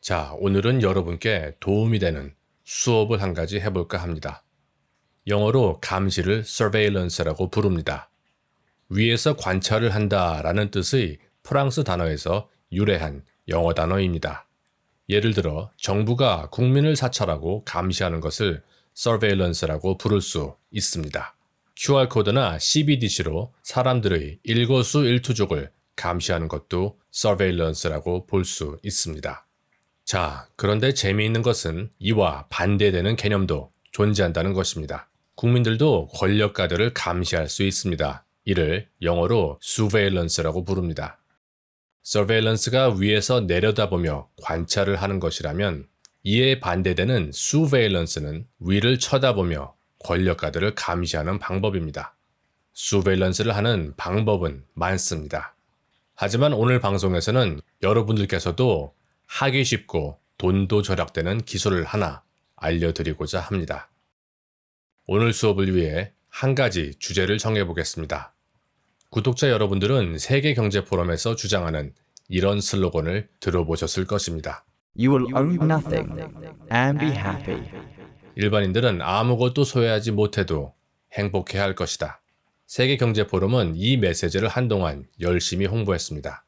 자, 오늘은 여러분께 도움이 되는 수업을 한 가지 해볼까 합니다. 영어로 감시를 surveillance라고 부릅니다. 위에서 관찰을 한다라는 뜻의 프랑스 단어에서 유래한 영어 단어입니다. 예를 들어 정부가 국민을 사찰하고 감시하는 것을 surveillance라고 부를 수 있습니다. QR코드나 CBDC로 사람들의 일거수일투족을 감시하는 것도 surveillance라고 볼 수 있습니다. 자, 그런데 재미있는 것은 이와 반대되는 개념도 존재한다는 것입니다. 국민들도 권력가들을 감시할 수 있습니다. 이를 영어로 surveillance라고 부릅니다. surveillance가 위에서 내려다보며 관찰을 하는 것이라면 이에 반대되는 surveillance는 위를 쳐다보며 권력가들을 감시하는 방법입니다. surveillance를 하는 방법은 많습니다. 하지만 오늘 방송에서는 여러분들께서도 하기 쉽고 돈도 절약되는 기술을 하나 알려드리고자 합니다. 오늘 수업을 위해 한 가지 주제를 정해보겠습니다. 구독자 여러분들은 세계경제포럼에서 주장하는 이런 슬로건을 들어보셨을 것입니다. You will own nothing and be happy. 일반인들은 아무것도 소유하지 못해도 행복해야 할 것이다. 세계경제포럼은 이 메시지를 한동안 열심히 홍보했습니다.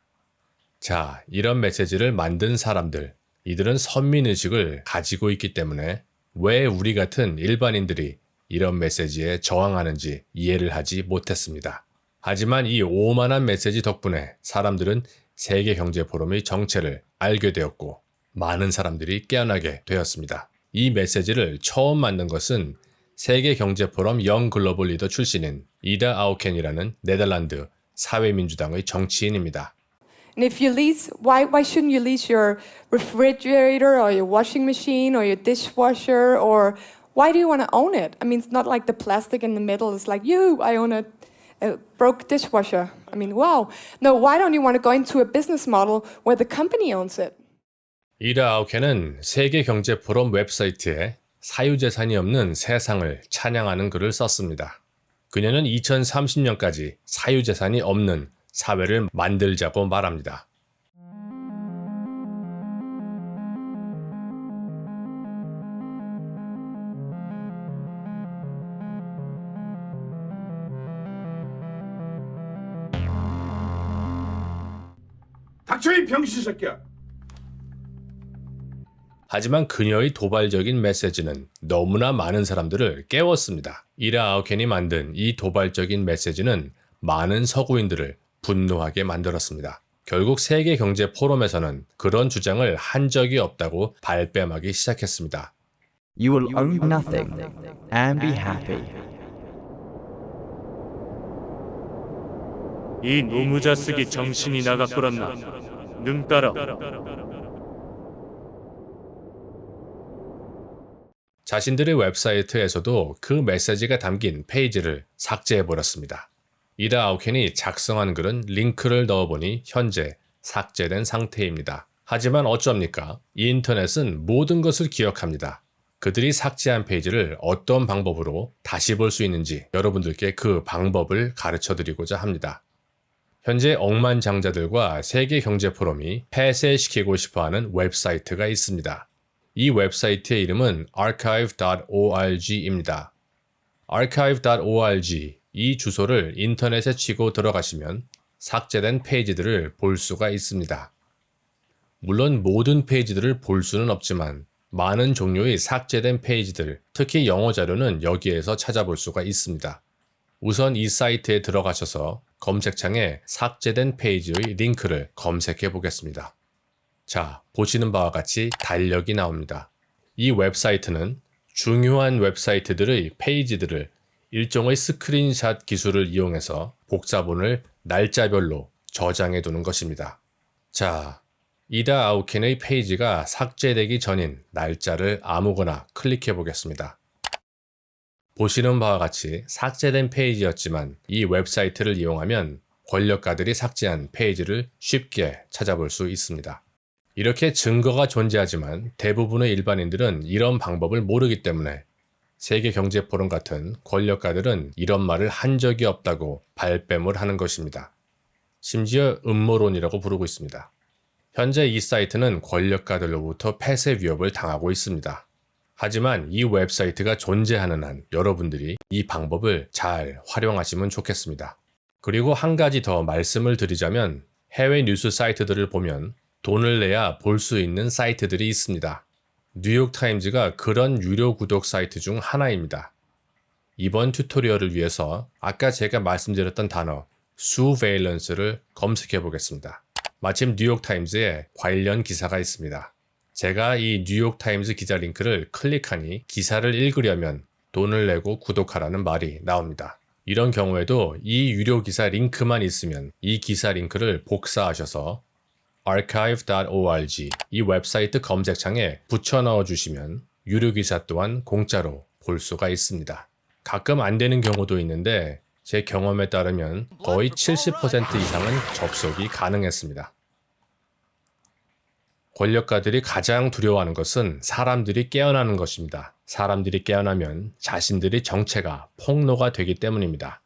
자, 이런 메시지를 만든 사람들, 이들은 선민의식을 가지고 있기 때문에 왜 우리 같은 일반인들이 이런 메시지에 저항하는지 이해를 하지 못했습니다. 하지만 이 오만한 메시지 덕분에 사람들은 세계경제포럼의 정체를 알게 되었고 많은 사람들이 깨어나게 되었습니다. 이 메시지를 처음 만든 것은 세계경제포럼 영 글로벌 리더 출신인 이다 아우켄이라는 네덜란드 사회민주당의 정치인입니다. And if you lease, why shouldn't you lease your refrigerator or your washing machine or your dishwasher, or why do you want to own it? I mean, it's not like the plastic and the metal. It's like, I own a broke dishwasher. I mean, wow. No, why don't you want to go into a business model where the company owns it? 이다 아우켄은 세계경제포럼 웹사이트에 사유재산이 없는 세상을 찬양하는 글을 썼습니다. 그녀는 2030년까지 사유재산이 없는 사회를 만들자고 말합니다. 닥쳐 이 병신 새끼야. 하지만 그녀의 도발적인 메시지는 너무나 많은 사람들을 깨웠습니다. 이다 아우켄이 만든 이 도발적인 메시지는 많은 서구인들을 분노하게 만들었습니다. 결국 세계경제포럼에서는 그런 주장을 한 적이 없다고 발뺌하기 시작했습니다. You will own nothing and be happy. 이 노무자쓰기 정신이 나갔구렸나. 눈 깔아. 자신들의 웹사이트에서도 그 메시지가 담긴 페이지를 삭제해버렸습니다. 이다 아우켄이 작성한 글은 링크를 넣어보니 현재 삭제된 상태입니다. 하지만 어쩝니까? 인터넷은 모든 것을 기억합니다. 그들이 삭제한 페이지를 어떤 방법으로 다시 볼 수 있는지 여러분들께 그 방법을 가르쳐드리고자 합니다. 현재 억만장자들과 세계경제포럼이 폐쇄시키고 싶어하는 웹사이트가 있습니다. 이 웹사이트의 이름은 archive.org입니다. archive.org 이 주소를 인터넷에 치고 들어가시면 삭제된 페이지들을 볼 수가 있습니다. 물론 모든 페이지들을 볼 수는 없지만 많은 종류의 삭제된 페이지들, 특히 영어 자료는 여기에서 찾아볼 수가 있습니다. 우선 이 사이트에 들어가셔서 검색창에 삭제된 페이지의 링크를 검색해 보겠습니다. 자, 보시는 바와 같이 달력이 나옵니다. 이 웹사이트는 중요한 웹사이트들의 페이지들을 일종의 스크린샷 기술을 이용해서 복사본을 날짜별로 저장해 두는 것입니다. 자, 이다 아우켄의 페이지가 삭제되기 전인 날짜를 아무거나 클릭해 보겠습니다. 보시는 바와 같이 삭제된 페이지였지만 이 웹사이트를 이용하면 권력가들이 삭제한 페이지를 쉽게 찾아볼 수 있습니다. 이렇게 증거가 존재하지만 대부분의 일반인들은 이런 방법을 모르기 때문에 세계경제포럼 같은 권력가들은 이런 말을 한 적이 없다고 발뺌을 하는 것입니다. 심지어 음모론이라고 부르고 있습니다. 현재 이 사이트는 권력가들로부터 폐쇄 위협을 당하고 있습니다. 하지만 이 웹사이트가 존재하는 한 여러분들이 이 방법을 잘 활용하시면 좋겠습니다. 그리고 한 가지 더 말씀을 드리자면 해외 뉴스 사이트들을 보면 돈을 내야 볼 수 있는 사이트들이 있습니다. 뉴욕타임즈가 그런 유료 구독 사이트 중 하나입니다. 이번 튜토리얼을 위해서 아까 제가 말씀드렸던 단어 surveillance를 검색해 보겠습니다. 마침 뉴욕타임즈에 관련 기사가 있습니다. 제가 이 뉴욕타임즈 기자 링크를 클릭하니 기사를 읽으려면 돈을 내고 구독하라는 말이 나옵니다. 이런 경우에도 이 유료 기사 링크만 있으면 이 기사 링크를 복사하셔서 archive.org 이 웹사이트 검색창에 붙여 넣어 주시면 유료 기사 또한 공짜로 볼 수가 있습니다. 가끔 안 되는 경우도 있는데 제 경험에 따르면 거의 70% 이상은 접속이 가능했습니다. 권력가들이 가장 두려워하는 것은 사람들이 깨어나는 것입니다. 사람들이 깨어나면 자신들의 정체가 폭로가 되기 때문입니다.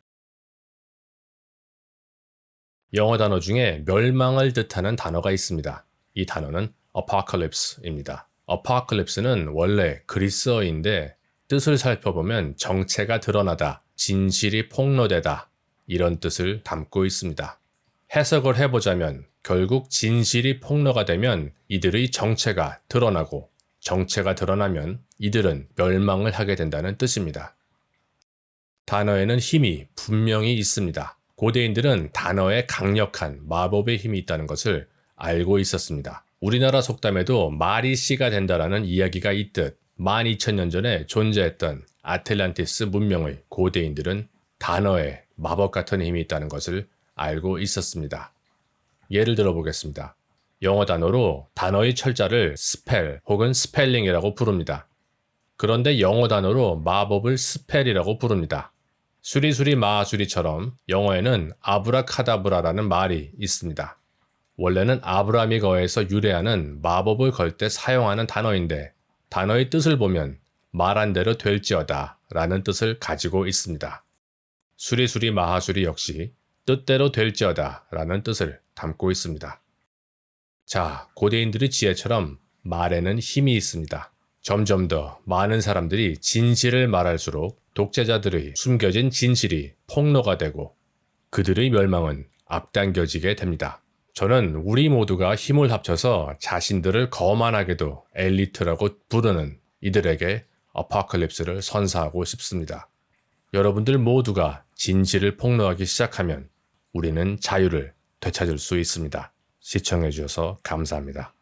영어 단어 중에 멸망을 뜻하는 단어가 있습니다. 이 단어는 apocalypse입니다. apocalypse는 원래 그리스어인데 뜻을 살펴보면 정체가 드러나다, 진실이 폭로되다 이런 뜻을 담고 있습니다. 해석을 해보자면 결국 진실이 폭로가 되면 이들의 정체가 드러나고 정체가 드러나면 이들은 멸망을 하게 된다는 뜻입니다. 단어에는 힘이 분명히 있습니다. 고대인들은 단어에 강력한 마법의 힘이 있다는 것을 알고 있었습니다. 우리나라 속담에도 말이 씨가 된다라는 이야기가 있듯 12,000년 전에 존재했던 아틀란티스 문명의 고대인들은 단어에 마법 같은 힘이 있다는 것을 알고 있었습니다. 예를 들어 보겠습니다. 영어 단어로 단어의 철자를 스펠 혹은 스펠링이라고 부릅니다. 그런데 영어 단어로 마법을 스펠이라고 부릅니다. 수리수리 마수리처럼 영어에는 아브라카다브라라는 말이 있습니다. 원래는 아브라미거에서 유래하는 마법을 걸 때 사용하는 단어인데 단어의 뜻을 보면 말한 대로 될지어다 라는 뜻을 가지고 있습니다. 수리수리 마하수리 역시 뜻대로 될지어다 라는 뜻을 담고 있습니다. 자, 고대인들의 지혜처럼 말에는 힘이 있습니다. 점점 더 많은 사람들이 진실을 말할수록 독재자들의 숨겨진 진실이 폭로가 되고 그들의 멸망은 앞당겨지게 됩니다. 저는 우리 모두가 힘을 합쳐서 자신들을 거만하게도 엘리트라고 부르는 이들에게 아포칼립스를 선사하고 싶습니다. 여러분들 모두가 진실을 폭로하기 시작하면 우리는 자유를 되찾을 수 있습니다. 시청해 주셔서 감사합니다.